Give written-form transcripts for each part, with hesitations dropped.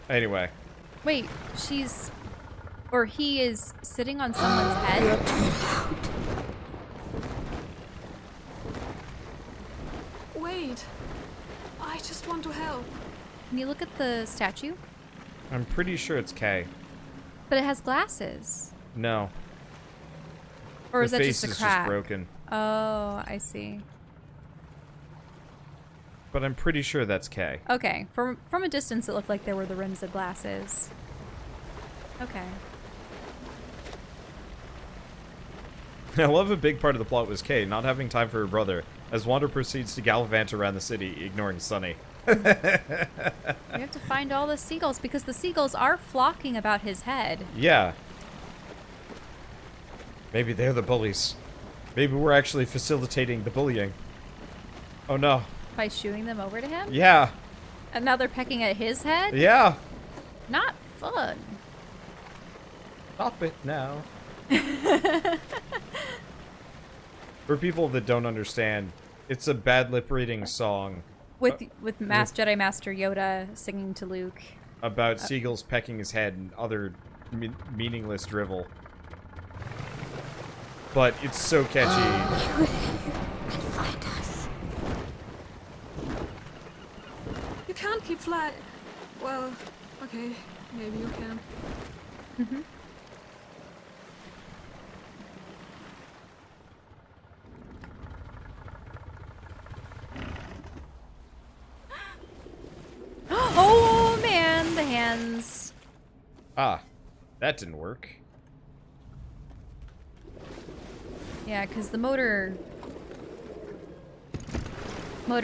Anyway. Wait, she's... Or he is sitting on someone's head? Wait. I just want to help. Can you look at the statue? I'm pretty sure it's Kay. But it has glasses. No. Or is that face just a is crack? just broken. Oh, I see. But I'm pretty sure that's Kay. Okay. From a distance, it looked like there were the rims of glasses. Okay. I love a big part of the plot was Kay not having time for her brother, as Wander proceeds to gallivant around the city, ignoring Sunny. We have to find all the seagulls, because the seagulls are flocking about his head. Yeah. Maybe they're the bullies. Maybe we're actually facilitating the bullying. Oh no. By shooing them over to him? Yeah. And now they're pecking at his head? Yeah. Not fun. Stop it now. For people that don't understand, it's a bad lip reading song With Jedi Master Yoda singing to Luke. about seagulls pecking his head and other meaningless drivel. But it's so catchy. Can find us. You can't keep flying. Well, okay. Maybe you can. Mm-hmm. Oh man, the hands. Ah, that didn't work. Yeah, because the motor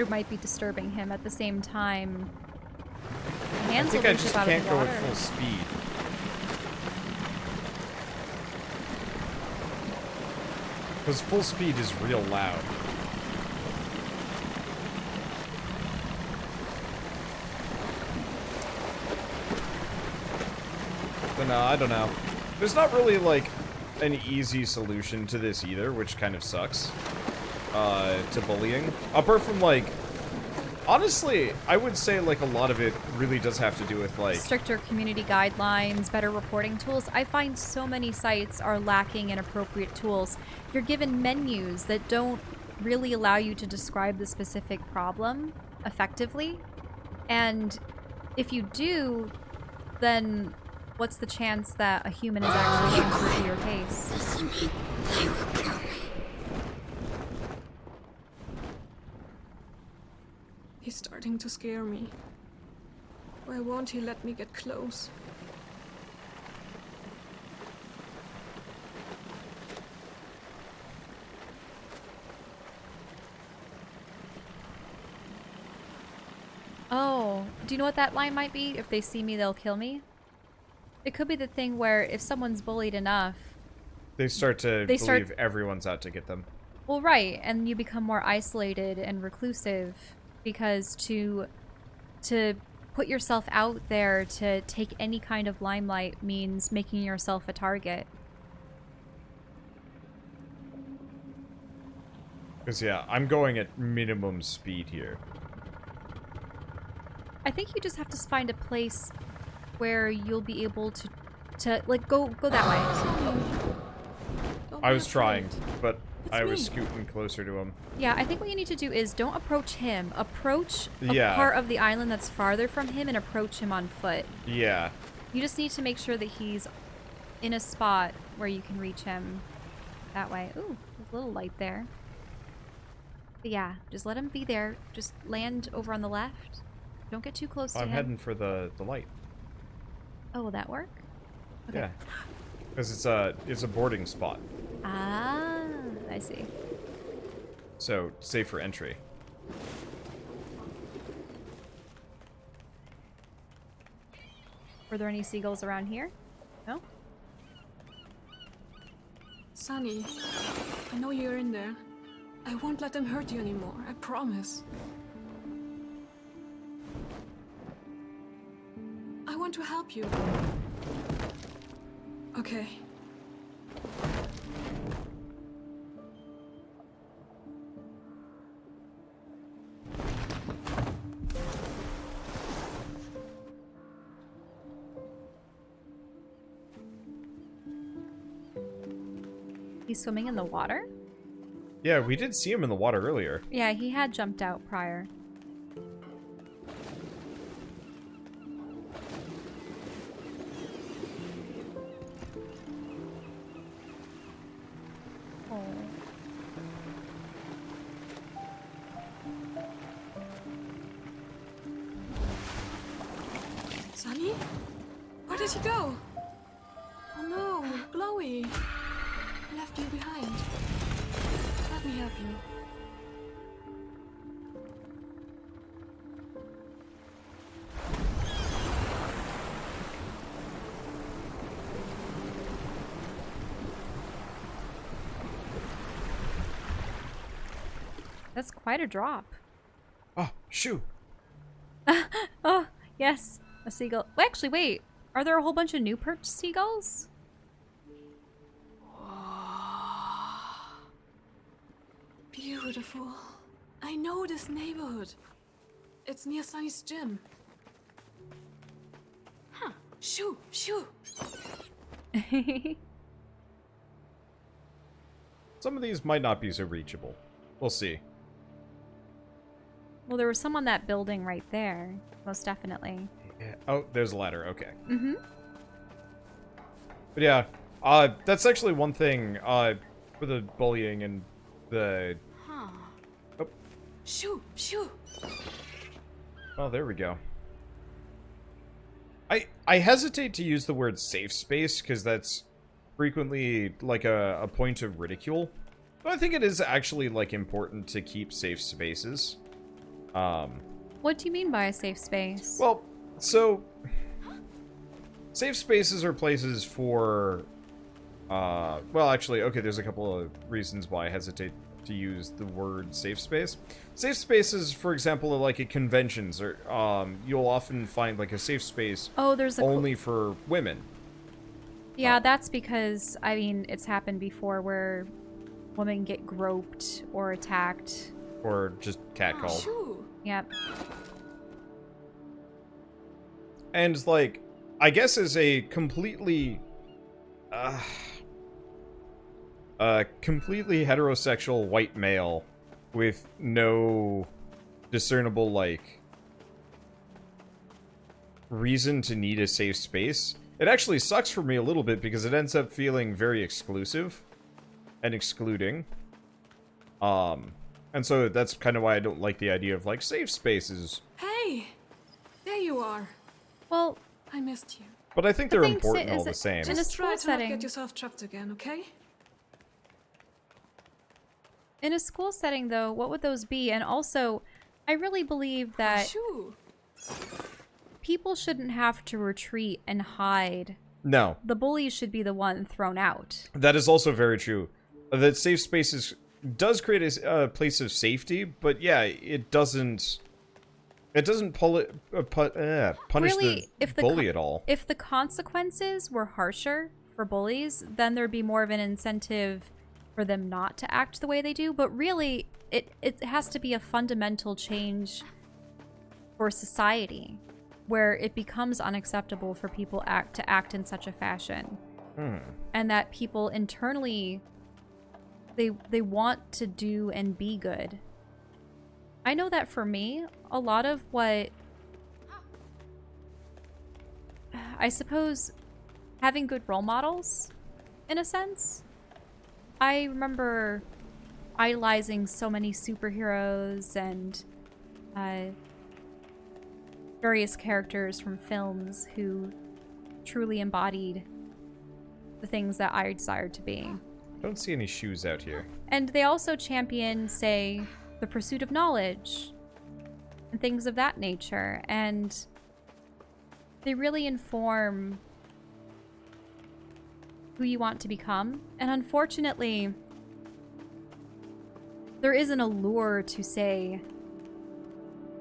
might be disturbing him at the same time. The hands I think will I reach just up out of can't the go water. at full speed. Because full speed is real loud. But no, I don't know. There's not really, like, an easy solution to this either, which kind of sucks. To bullying. Apart from, like... Honestly, I would say, like, a lot of it really does have to do with, like... Stricter community guidelines, better reporting tools. I find so many sites are lacking in appropriate tools. You're given menus that don't really allow you to describe the specific problem effectively. And if you do, then what's the chance that a human is actually going to review your case? Doesn't mean they will kill me. He's starting to scare me. Why won't he let me get close? Oh, do you know what that line might be? If they see me, they'll kill me? It could be the thing where if someone's bullied enough... They start to believe everyone's out to get them. Well, right, and you become more isolated and reclusive because to put yourself out there to take any kind of limelight means making yourself a target. Because, yeah, I'm going at minimum speed here. I think you just have to find a place where you'll be able to like, go that way. Don't I be was trying, afraid. but It's I was me. scooting closer to him. Yeah, I think what you need to do is don't approach him. Approach a Yeah. part of the island that's farther from him and approach him on foot. Yeah. You just need to make sure that he's in a spot where you can reach him that way. Ooh, there's a little light there. But yeah, just let him be there. Just land over on the left. Don't get too close to I'm him. heading for the light. Oh, will that work? Okay. Yeah. Because it's a boarding spot. Ah, I see. So, safe for entry. Were there any seagulls around here? No? Sunny, I know you're in there. I won't let them hurt you anymore, I promise. I want to help you. Okay. He's swimming in the water? Yeah, we did see him in the water earlier. Yeah, he had jumped out prior. Oh. Sunny? Where did he go? Oh no, Chloe. I left you behind. Let me help you. That's quite a drop. Oh, shoo. Oh, yes. A seagull. Well, actually, wait. Are there a whole bunch of new perched seagulls? Beautiful. I know this neighborhood. It's near Sunny's gym. Huh. Shoo, shoo. Some of these might not be so reachable. We'll see. Well, there was some on that building right there. Most definitely. Yeah. Oh, there's a ladder. Okay. Mm-hmm. But yeah, that's actually one thing, for the bullying and the... Huh. Oh. Shoo, shoo. Oh, there we go. I hesitate to use the word safe space, because that's frequently, like, a point of ridicule. But I think it is actually, like, important to keep safe spaces. What do you mean by a safe space? Well, so... safe spaces are places for... well, actually, okay, there's a couple of reasons why I hesitate to use the word safe space. Safe spaces, for example, are like at conventions, or you'll often find like a safe space there's a only for women. Yeah, that's because, I mean, it's happened before where women get groped or attacked. Or just catcalled. Shoo. Yep. And, like, I guess as a completely heterosexual white male with no discernible, like, reason to need a safe space, it actually sucks for me a little bit because it ends up feeling very exclusive and excluding. And so that's kind of why I don't like the idea of, like, safe spaces. Hey! There you are. Well, I missed you. But I think The they're thing important is all the it- same. in a Just school try to not setting- get yourself trapped again, okay? in a school setting, though, what would those be? And also, I really believe that Shoo. people shouldn't have to retreat and hide. No, The bullies should be the one thrown out. that is also very true. That safe spaces does create a place of safety, but yeah, it doesn't punish Really, the if the bully at all. If the consequences were harsher for bullies, then there'd be more of an incentive for them not to act the way they do. But really, it has to be a fundamental change for society where it becomes unacceptable for people to act in such a fashion. And that people internally, they want to do and be good. I know that for me, a lot of what, I suppose, having good role models, in a sense. I remember idolizing so many superheroes and various characters from films who truly embodied the things that I desired to be. Don't see any shoes out here. And they also champion, say, the pursuit of knowledge and things of that nature. And they really inform who you want to become. And unfortunately, there is an allure to, say,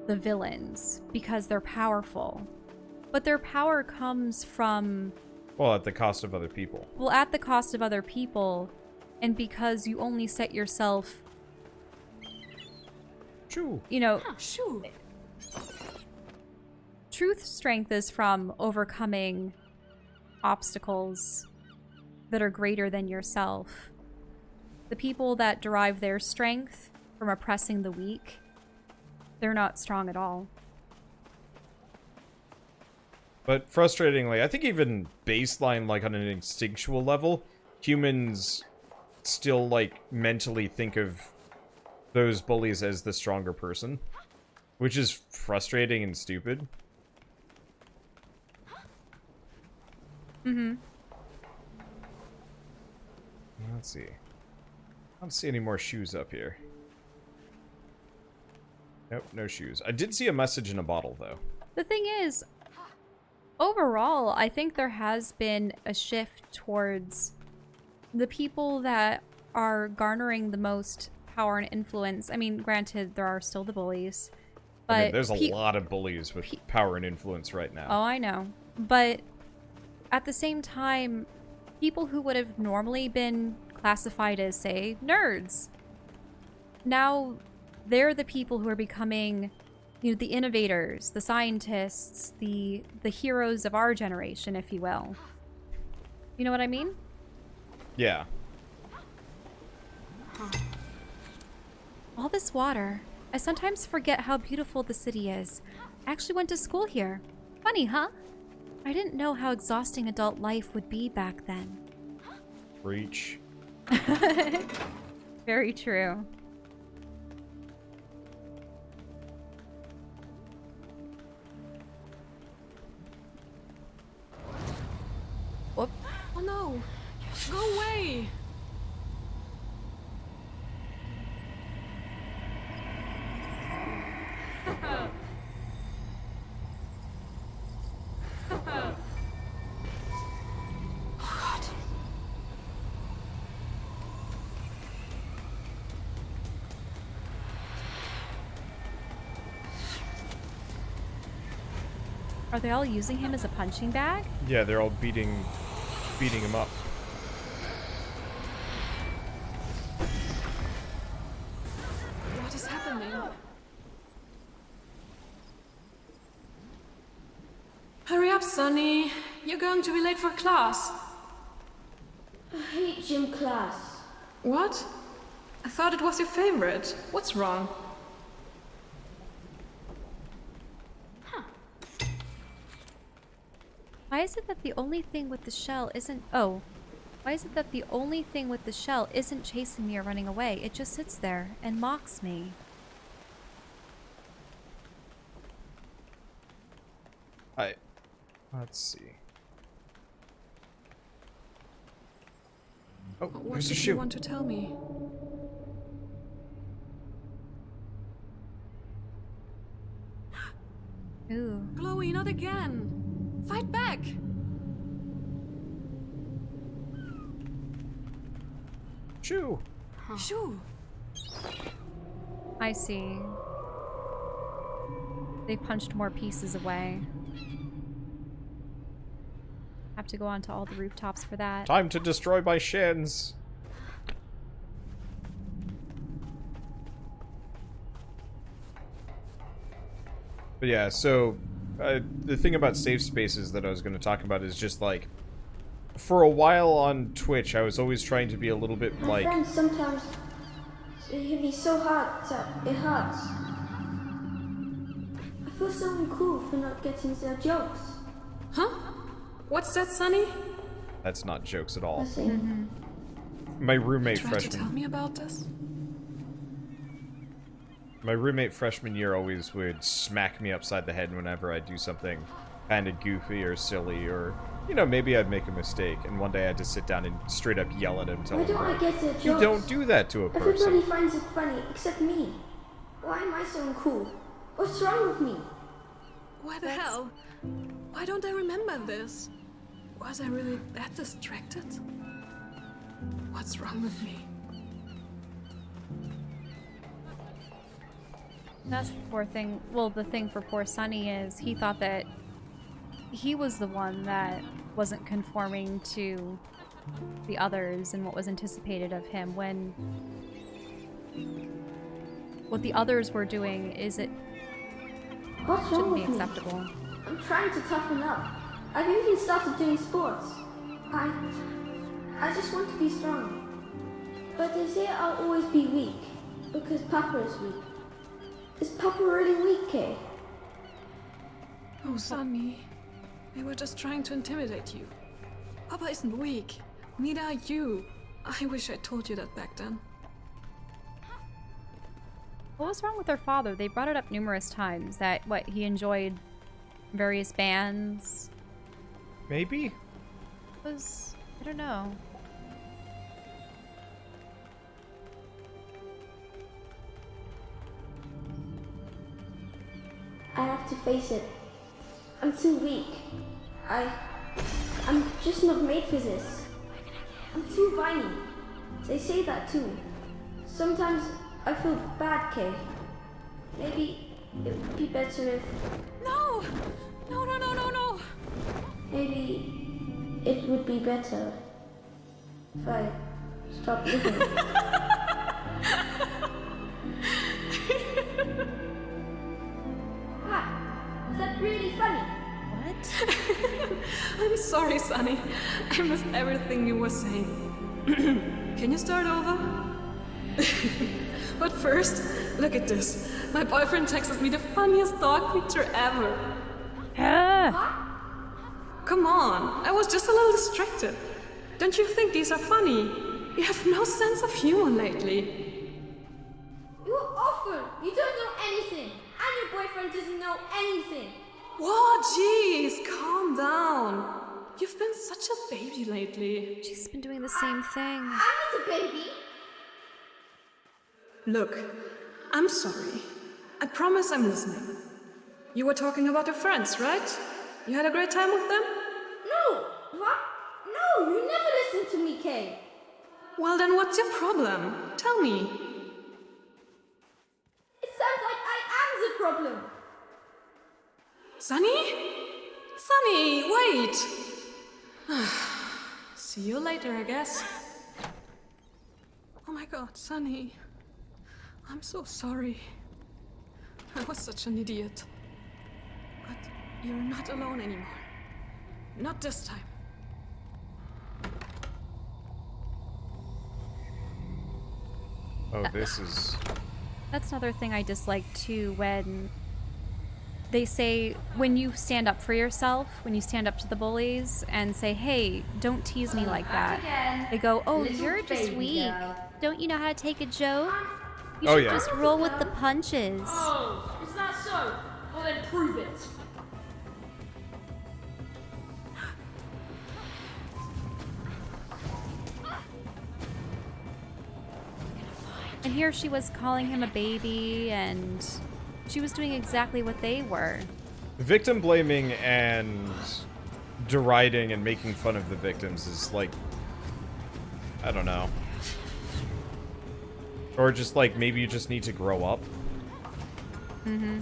the villains because they're powerful. But their power comes from... Well, at the cost of other people. Well, at the cost of other people, and because you only set yourself, True. you know, Shoo. truth strength is from overcoming obstacles that are greater than yourself. The people that derive their strength from oppressing the weak, they're not strong at all. But frustratingly, I think even baseline, like on an instinctual level, humans still, like, mentally think of those bullies as the stronger person. Which is frustrating and stupid. Mm-hmm. Let's see. I don't see any more shoes up here. Nope, no shoes. I did see a message in a bottle, though. The thing is, overall, I think there has been a shift towards the people that are garnering the most power and influence. I mean, granted, there are still the bullies, but I mean, there's a lot of bullies with power and influence right now. Oh, I know. But at the same time, people who would have normally been classified as, say, nerds, now they're the people who are becoming, you know, the innovators, the scientists, the heroes of our generation, if you will. You know what I mean? Yeah. All this water. I sometimes forget how beautiful the city is. I actually went to school here. Funny, huh? I didn't know how exhausting adult life would be back then. Reach. Very true. Whoop. Oh no! Go away! Are they all using him as a punching bag? Yeah, they're all beating him up. What is happening? Hurry up, Sonny. You're going to be late for class. I hate gym class. What? I thought it was your favorite. What's wrong? Why is it that the only thing with the shell isn't... Oh. Why is it that the only thing with the shell isn't chasing me or running away? It just sits there and mocks me. Let's see. Oh, What there's a did shoe. you want to tell me? Ooh. Chloe, not again! Fight back! Shoe. Shoo! I see. They punched more pieces away. Have to go onto all the rooftops for that. Time to destroy my shins. But yeah, so the thing about safe spaces that I was going to talk about is just like, for a while on Twitch, I was always trying to be a little bit My like... friends sometimes hit me so hard that it hurts. I feel so uncool for not getting their jokes. Huh? What's that, Sonny? That's not jokes at all. Nothing. My roommate Try to tell freshman... me about this? My roommate freshman year always would smack me upside the head whenever I do something kind of goofy or silly, or, you know, maybe I'd make a mistake, and one day I had to sit down and straight up yell at him, tell Why him, don't I get their jokes? you don't do that to a Everybody person. finds it funny except me. Why am I so uncool? What's wrong with me? Why the hell? Why don't I remember this? Was I really that distracted? What's wrong with me? That's the poor thing. Well, the thing for poor Sonny is he thought that he was the one that wasn't conforming to the others and what was anticipated of him, when what the others were doing is it What's wrong shouldn't be with me? acceptable. I'm trying to toughen up. I've even started doing sports. I just want to be strong. But they say I'll always be weak, because Papa is weak. Is Papa really weak, Kay? Oh, Sunny. They were just trying to intimidate you. Papa isn't weak. Neither are you. I wish I told you that back then. What was wrong with her father? They brought it up numerous times that, he enjoyed various bands. Maybe? I don't know. I have to face it. I'm too weak. I'm just not made for this. I'm too whiny. They say that too. Sometimes I feel bad, Kay. Maybe it would be better if... No! No, no, no, no, no! Maybe it would be better if I stopped living. Is that really funny? What? I'm sorry, Sunny. I missed everything you were saying. Can you start over? But first, look at this. My boyfriend texted me the funniest dog picture ever. Come on, I was just a little distracted. Don't you think these are funny? You have no sense of humor lately. You're awful. You don't know anything. And your boyfriend doesn't know anything. Whoa, jeez, calm down. You've been such a baby lately. She's been doing the same thing. I'm not a baby. Look, I'm sorry. I promise I'm listening. You were talking about your friends, right? You had a great time with them? No. What? No, you never listen to me, Kay. Well, then what's your problem? Tell me. It sounds like I am the problem. Sunny? Sunny, wait! See you later, I guess. Oh my god, Sunny. I'm so sorry. I was such an idiot. But you're not alone anymore. Not this time. Oh, this is... That's another thing I dislike too, when they say, when you stand up for yourself, when you stand up to the bullies and say, hey, don't tease me like that. They go, oh, you're just weak. Don't you know how to take a joke? You should just roll with the punches. Oh, is that so? Well then prove it. And here she was calling him a baby, and she was doing exactly what they were. Victim blaming and deriding and making fun of the victims is like, I don't know. Or just like, maybe you just need to grow up. Mm-hmm.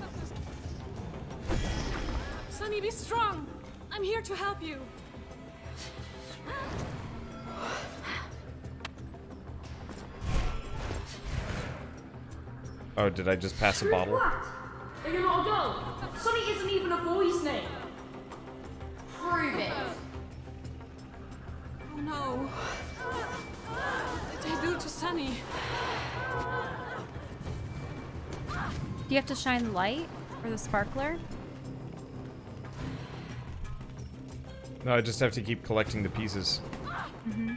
Sunny, be strong. I'm here to help you. Oh, did I just pass a bottle? What? Are you not a girl? Sunny isn't even a boy's name. Prove it. Oh no. What did they do to Sunny? Do you have to shine the light or the sparkler? No, I just have to keep collecting the pieces. Mm-hmm.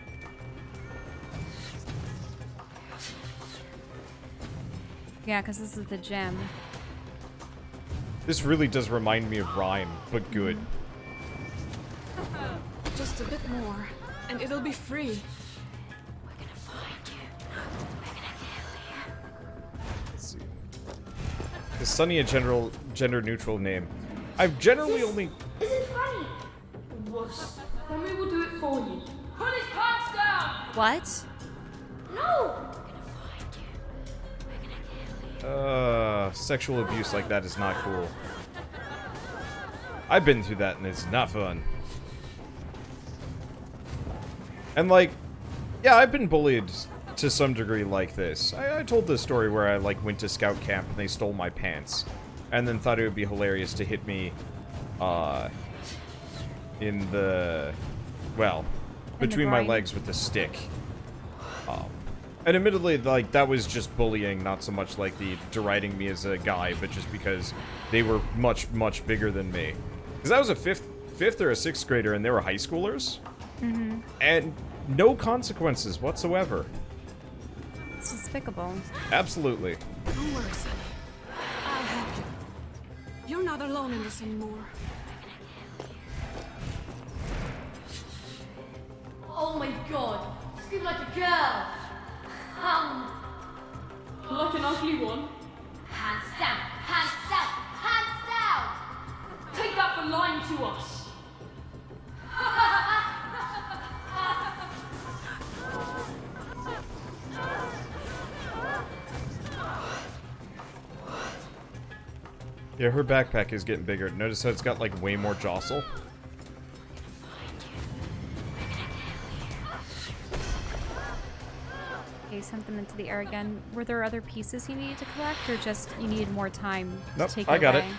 Yeah, because this is the gem. This really does remind me of Rhyme, but good. Just a bit more, and it'll be free. We're gonna find you. We're gonna kill you. Let's see. Is Sunny a gender-neutral name? I've generally only... Is it funny? Worse. Then we will do it for you. Put his pants down! What? No! Sexual abuse like that is not cool. I've been through that and it's not fun. And like, yeah, I've been bullied to some degree like this. I told this story where I like went to scout camp and they stole my pants. And then thought it would be hilarious to hit me, in the, well, between my groin. legs with the stick. And admittedly, like, that was just bullying, not so much like the deriding me as a guy, but just because they were much, much bigger than me. Because I was a fifth or a sixth grader, and they were high schoolers. Mm-hmm. And no consequences whatsoever. It's despicable. Absolutely. Don't worry, Sunny. I'll help you. You're not alone in this anymore. Oh my god! Scream like a girl! Like an ugly one? Hands down! Hands down! Hands down! Take that for lying to us! Yeah, her backpack is getting bigger. Notice how it's got, like, way more jostle? Okay, sent them into the air again. Were there other pieces you needed to collect, or just you needed more time Nope, to take I got away? it.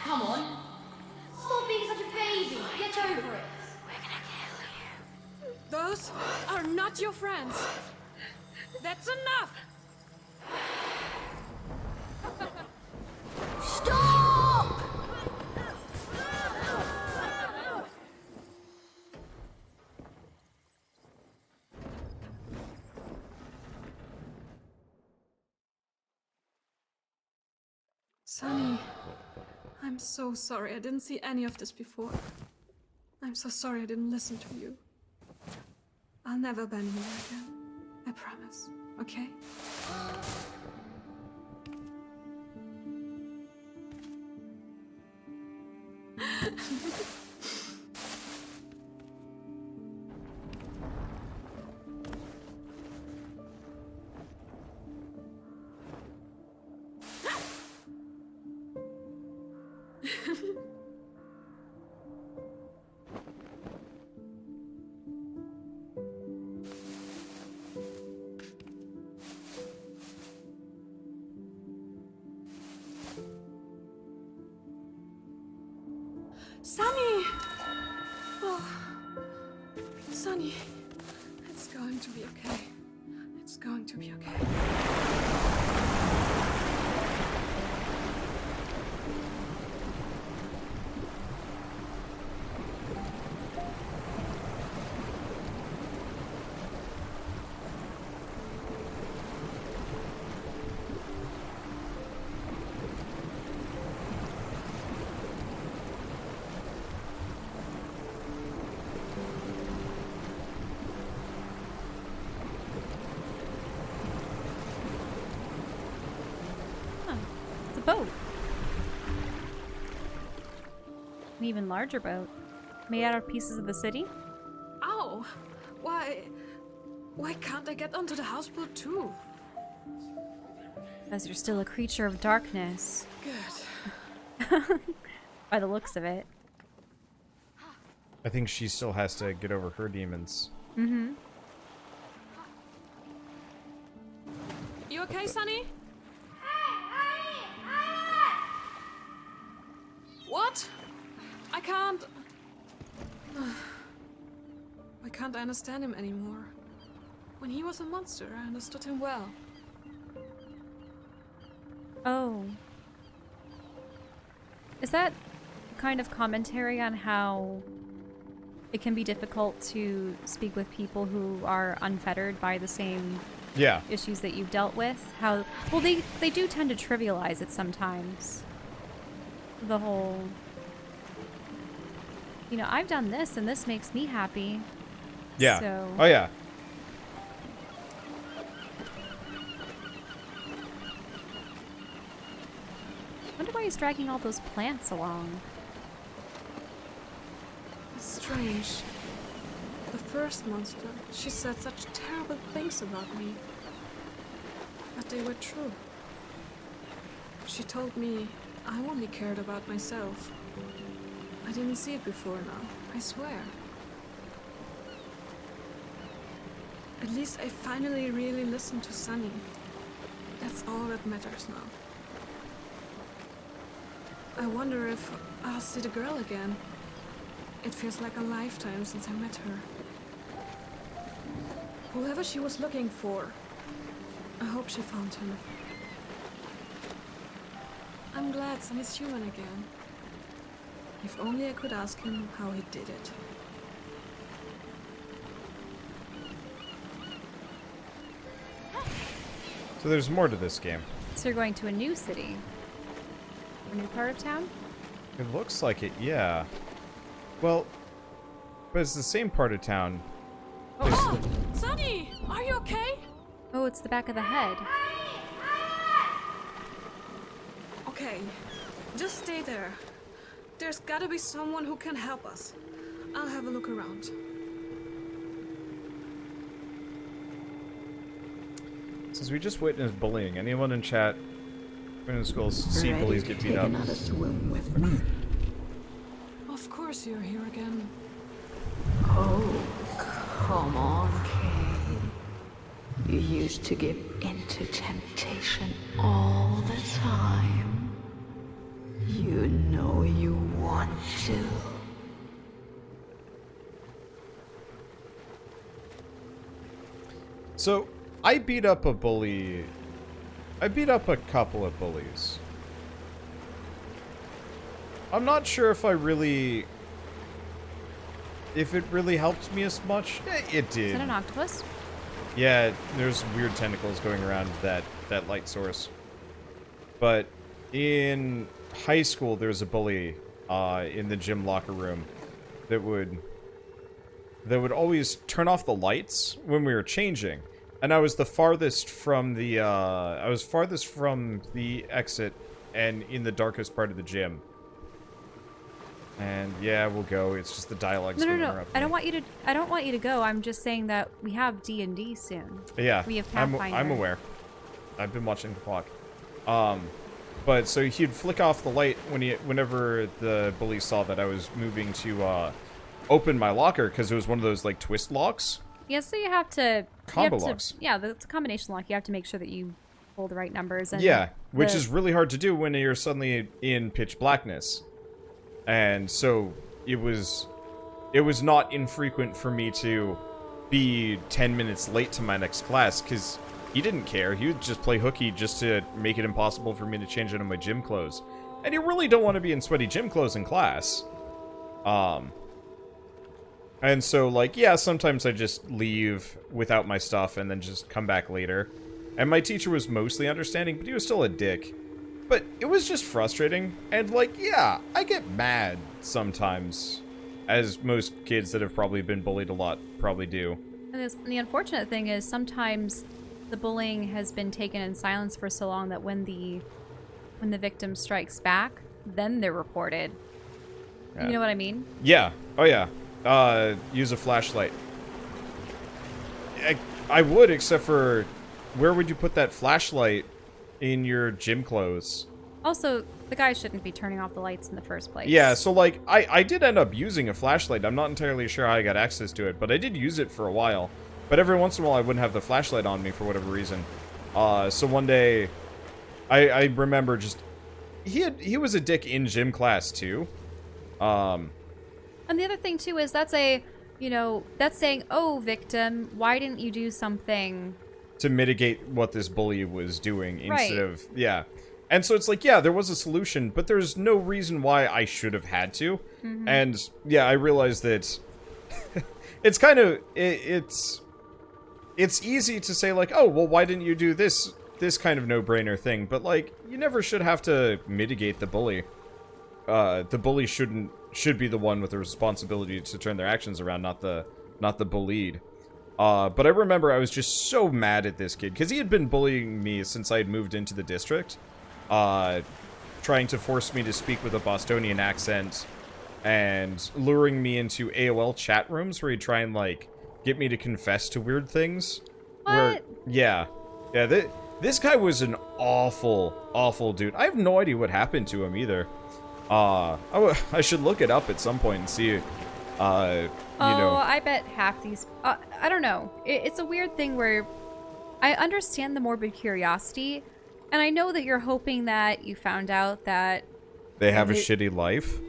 Come on! Stop being such a baby! Get over it! Those are not your friends. That's enough! Stop! Sunny, I'm so sorry. I didn't see any of this before. I'm so sorry I didn't listen to you. I'll never abandon you again. I promise. Okay? Sunny! Oh, Sunny, it's going to be okay. It's going to be okay. It's a boat. An even larger boat. Made out of pieces of the city? Ow! Why can't I get onto the houseboat too? Because you're still a creature of darkness. Good. By the looks of it. I think she still has to get over her demons. Mm-hmm. You okay, Sunny? What? I can't... Why can't I understand him anymore? When he was a monster, I understood him well. Oh. Is that kind of commentary on how it can be difficult to speak with people who are unfettered by the same Yeah. issues that you've dealt with? How, well, they do tend to trivialize it sometimes. The whole, you know, I've done this and this makes me happy. Yeah. So, Oh, yeah. he's dragging all those plants along? It's strange. The first monster, she said such terrible things about me. But they were true. She told me I only cared about myself. I didn't see it before now, I swear. At least I finally really listened to Sunny. That's all that matters now. I wonder if I'll see the girl again. It feels like a lifetime since I met her. Whoever she was looking for, I hope she found him. I'm glad Sunny's human again. If only I could ask him how he did it. So there's more to this game. So you're going to a new city? A new part of town? It looks like it, yeah. Well, but it's the same part of town. Oh, Sunny! Are you okay? Oh, it's the back of the head. Okay, just stay there. There's gotta be someone who can help us. I'll have a look around. Since we just witnessed bullying, anyone in chat in schools see bullies get beat up? Another swim with me. Of course you're here again. Oh, come on, Kay. You used to give into temptation all the time. You know you want to. So, I beat up a bully. I beat up a couple of bullies. I'm not sure if it really helped me as much. It did. Is that an octopus? Yeah, there's weird tentacles going around that light source. But in high school, there was a bully in the gym locker room that would always turn off the lights when we were changing. And I was the farthest from the exit and in the darkest part of the gym. And yeah, we'll go. It's just the dialogue's No. gonna interrupt me. I don't want you to go. I'm just saying that we have D&D soon. Yeah, We have I'm Pathfinder. aware. I've been watching the clock. But so he'd flick off the light whenever the bully saw that I was moving to open my locker, because it was one of those like twist locks. Yeah, so you have to... Combo locks. Yeah, it's a combination lock. You have to make sure that you pull the right numbers. And Yeah, which is really hard to do when you're suddenly in pitch blackness. And so it was not infrequent for me to be 10 minutes late to my next class, because he didn't care. He would just play hooky just to make it impossible for me to change into my gym clothes. And you really don't want to be in sweaty gym clothes in class. And so, like, yeah, sometimes I just leave without my stuff and then just come back later. And my teacher was mostly understanding, but he was still a dick. But it was just frustrating. And, like, yeah, I get mad sometimes. As most kids that have probably been bullied a lot probably do. And the unfortunate thing is sometimes the bullying has been taken in silence for so long that when the victim strikes back, then they're reported. Yeah. You know what I mean? Yeah. Oh, yeah. Use a flashlight. I would, except for where would you put that flashlight in your gym clothes? Also, the guy shouldn't be turning off the lights in the first place. Yeah, so, like, I did end up using a flashlight. I'm not entirely sure how I got access to it, but I did use it for a while. But every once in a while, I wouldn't have the flashlight on me for whatever reason. So one day, I remember just... He was a dick in gym class, too. And the other thing, too, is that's saying, oh, victim, why didn't you do something... To mitigate what this bully was doing instead Right. of... Yeah. And so it's like, yeah, there was a solution, but there's no reason why I should have had to. Mm-hmm. And, yeah, I realized that... it's kind of... It's easy to say, like, oh, well, why didn't you do this kind of no-brainer thing? But, like, you never should have to mitigate the bully. The bully should be the one with the responsibility to turn their actions around, not the bullied. But I remember I was just so mad at this kid, because he had been bullying me since I had moved into the district. trying to force me to speak with a Bostonian accent and luring me into AOL chat rooms where he'd try and, like, get me to confess to weird things. What? Yeah, this guy was an awful dude. I have no idea what happened to him either. I should look it up at some point and see, you know. I bet half these... I don't know. It's a weird thing where I understand the morbid curiosity, and I know that you're hoping that you found out that... They have a shitty life.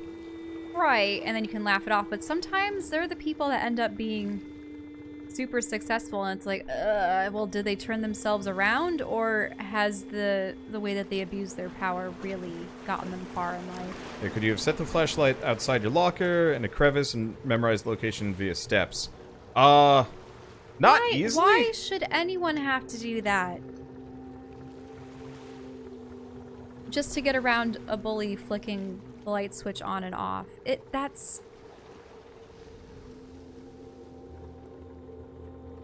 Right, and then you can laugh it off. But sometimes they're the people that end up being super successful, and it's like, well, did they turn themselves around, or has the way that they abuse their power really gotten them far in life? Yeah, could you have set the flashlight outside your locker in a crevice and memorized location via steps? Not easily. Why should anyone have to do that? Just to get around a bully flicking the light switch on and off. That's...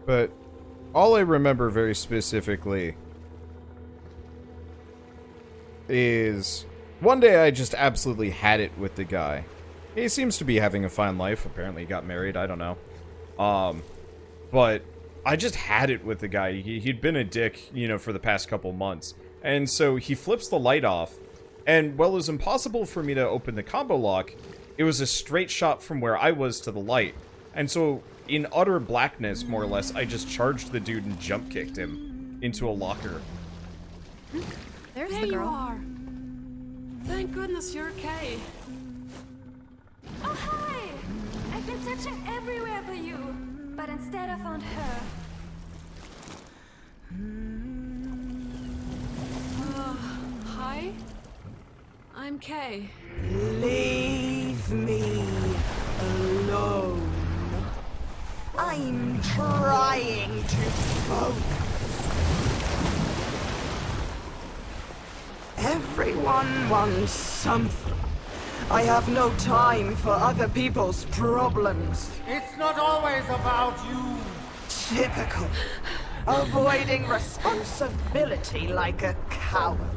But all I remember very specifically is one day I just absolutely had it with the guy. He seems to be having a fine life. Apparently he got married. I don't know. But I just had it with the guy. He'd been a dick, you know, for the past couple months. And so he flips the light off. And while it was impossible for me to open the combo lock, it was a straight shot from where I was to the light. And so, in utter blackness, more or less, I just charged the dude and jump kicked him into a locker. There's There the you girl. are. Thank goodness you're okay. Oh, hi! I've been searching everywhere for you, but instead I found her. Hi? I'm Kay. Leave me alone. I'm trying to focus. Everyone wants something. I have no time for other people's problems. It's not always about you. Typical. Avoiding responsibility like a coward.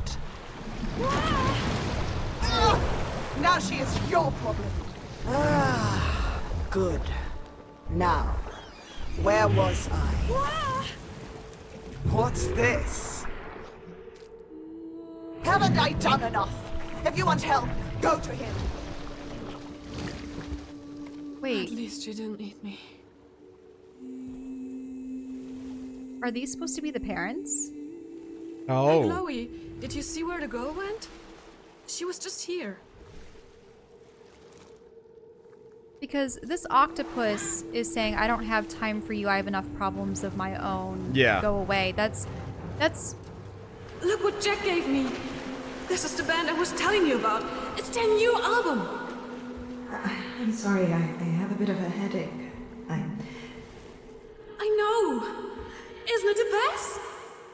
Now she is your problem. Good. Now, where was I? What's this? Haven't I done enough? If you want help, go to him. At Wait, least you didn't eat me. are these supposed to be the parents? Hey, Oh. Chloe, did you see where the girl went? She was just here. Because this octopus is saying, I don't have time for you, I have enough problems of my own. Yeah. Go away. That's... Look what Jack gave me. This is the band I was telling you about. It's their new album. I'm sorry, I have a bit of a headache. I know. Isn't it the best?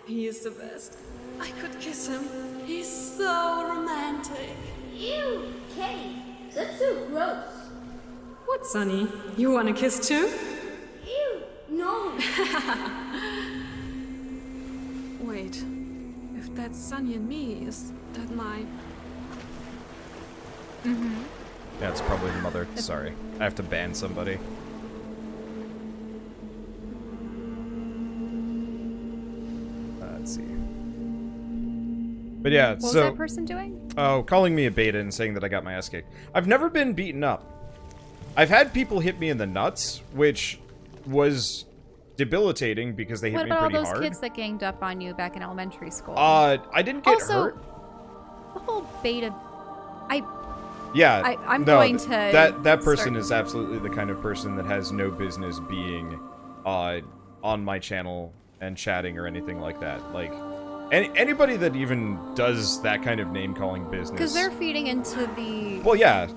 He is the best. I could kiss him. He's so romantic. Ew, Kay, that's so gross. What, Sonny? You want a kiss too? Ew, no. Wait. If that's Sonny and me, is that my... That's probably the mother. Sorry. I have to ban somebody. Let's see. But yeah, What was so... that person doing? Oh, calling me a beta and saying that I got my ass kicked. I've never been beaten up. I've had people hit me in the nuts, which was debilitating because they hit What me about all pretty those hard. kids that ganged up on you back in elementary school? I didn't get Also, hurt. the whole beta... Yeah, I'm no, going to that person start- is absolutely the kind of person that has no business being on my channel and chatting or anything like that. Like anybody that even does that kind of name calling business. Because they're feeding into the... Well, yeah.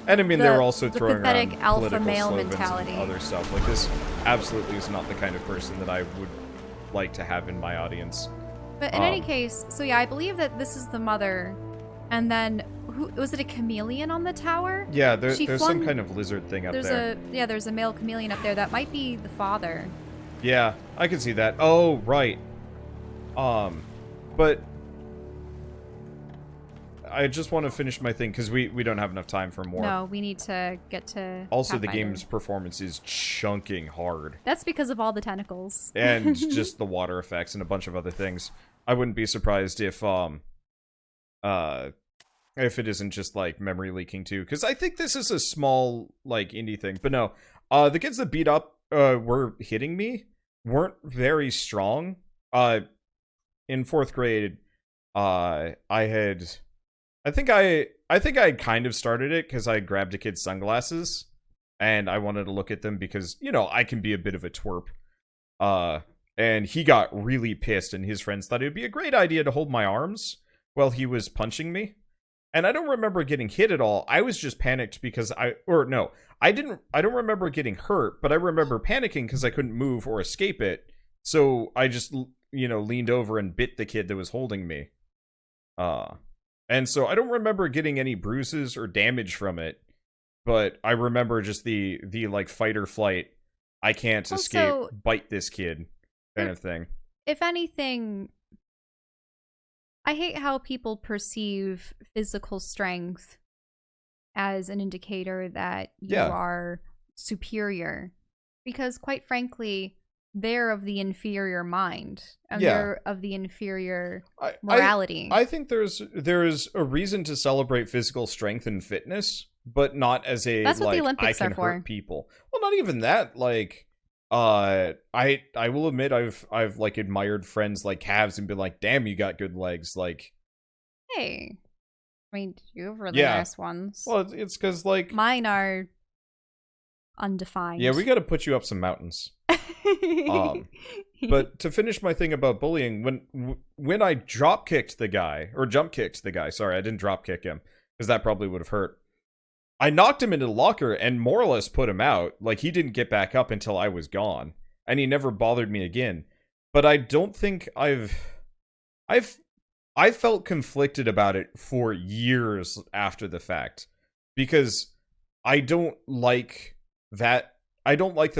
And I mean, they The- were also the throwing pathetic around alpha political male slogans mentality. and other stuff. Like, this absolutely is not the kind of person that I would like to have in my audience. But in any case, so yeah, I believe that this is the mother. And then, who was it a chameleon on the tower? Yeah, She there's flung- some kind of lizard thing up there. There's a male chameleon up there. That might be the father. Yeah, I can see that. Oh, right. But I just want to finish my thing because we don't have enough time for more. No, we need to get to Also, the Pathfinder. game's performance is chunking hard. That's because of all the tentacles. And just the water effects and a bunch of other things. I wouldn't be surprised if it isn't just, like, memory leaking, too. Because I think this is a small, like, indie thing. But no, the kids that beat up were hitting me weren't very strong. In 4th grade, I think I kind of started it because I grabbed a kid's sunglasses and I wanted to look at them because, you know, I can be a bit of a twerp. And he got really pissed and his friends thought it would be a great idea to hold my arms while he was punching me. And I don't remember getting hit at all. I was just panicked because I don't remember getting hurt, but I remember panicking because I couldn't move or escape it. So I just, you know, leaned over and bit the kid that was holding me. And so I don't remember getting any bruises or damage from it, but I remember just the like fight or flight, I can't escape, bite this kid kind of thing. If anything, I hate how people perceive physical strength as an indicator that you are superior. Because quite frankly, they're of the inferior mind. And they're of the inferior morality. I think there's a reason to celebrate physical strength and fitness, but not as a, that's what like, the Olympics I can are for. hurt people. Well, not even that, like, I will admit I've like admired friends like calves and been like, damn, you got good legs, like. Hey. I mean, you have really nice ones. Well, it's because, like, mine are undefined. Yeah, we got to put you up some mountains. But to finish my thing about bullying, when I jump kicked the guy, sorry, I didn't drop kick him, because that probably would have hurt. I knocked him into the locker and more or less put him out. Like, he didn't get back up until I was gone. And he never bothered me again. But I don't think I felt conflicted about it for years after the fact. Because I don't like the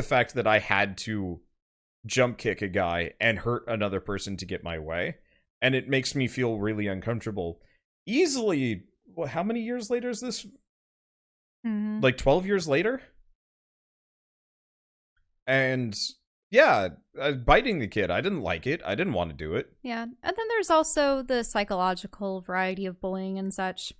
fact that I had to jump kick a guy and hurt another person to get my way. And it makes me feel really uncomfortable. Easily, how many years later is this? Mm-hmm. Like 12 years later? And yeah, biting the kid, I didn't like it. I didn't want to do it. Yeah, and then there's also the psychological variety of bullying and such.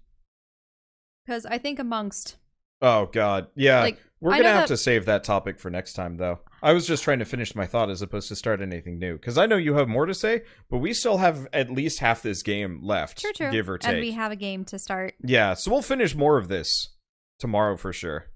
Because I think amongst... Oh, God. Yeah, like, we're going to have to save that topic for next time, though. I was just trying to finish my thought as opposed to start anything new. Because I know you have more to say, but we still have at least half this game left, True. give or take. And we have a game to start. Yeah, so we'll finish more of this tomorrow for sure.